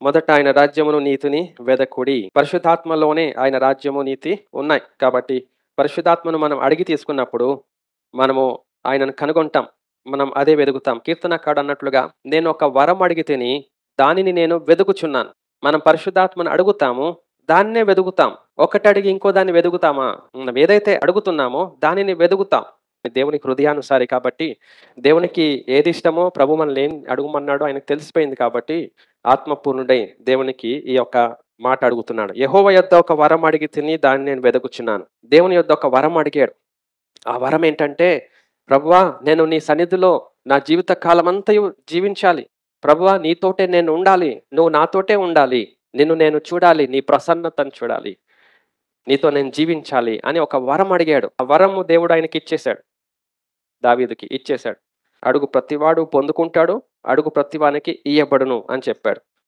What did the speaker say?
మొదట ఆయన రాజ్యమును నీతిని వెదకుడి. పరిశుద్ధాత్మలోనే ఆయన రాజ్యము నీతి ఉన్నాయి. కాబట్టి పరిశుద్ధాత్మను మనం అడిగి తీసుకున్నప్పుడు మనము ఆయనను కనుగొంటాం. మనం అదే వెదుగుతాం. కీర్తనకారుడు అన్నట్లుగా నేను ఒక వరం అడిగితేని దానిని నేను వెదుకుచున్నాను. మనం పరిశుద్ధాత్మను అడుగుతాము, దాన్నే వెదుగుతాం. ఒకటి అడిగి ఇంకో దాన్ని వెదుగుతామా? మనం ఏదైతే అడుగుతున్నామో దానిని వెదుగుతాం. దేవునికి హృదయానుసారి కాబట్టి దేవునికి ఏది ఇష్టమో ప్రభు మనల్ని ఏం అడుగుమన్నాడో ఆయనకు తెలిసిపోయింది కాబట్టి ఆత్మపూర్ణుడై దేవునికి ఈ యొక్క మాట అడుగుతున్నాడు. యెహోవా యొద్ద ఒక వరం అడిగి తిని దాన్ని నేను వెదుకుచున్నాను. దేవుని యొద్ద ఒక వరం అడిగాడు. ఆ వరం ఏంటంటే, ప్రభువా నేను నీ సన్నిధిలో నా జీవిత కాలమంతయు జీవించాలి. ప్రభువా నీతోటే నేను ఉండాలి. నువ్వు నాతోటే ఉండాలి. నిన్ను నేను చూడాలి. నీ ప్రసన్నతను చూడాలి. నీతో నేను జీవించాలి అని ఒక వరం అడిగాడు. ఆ వరము దేవుడు ఆయనకి ఇచ్చేశాడు. దావీదుకి ఇచ్చేశాడు. అడుగు ప్రతివాడు పొందుకుంటాడు, అడుగు ప్రతివానికి ఇయ్యబడును అని చెప్పాడు.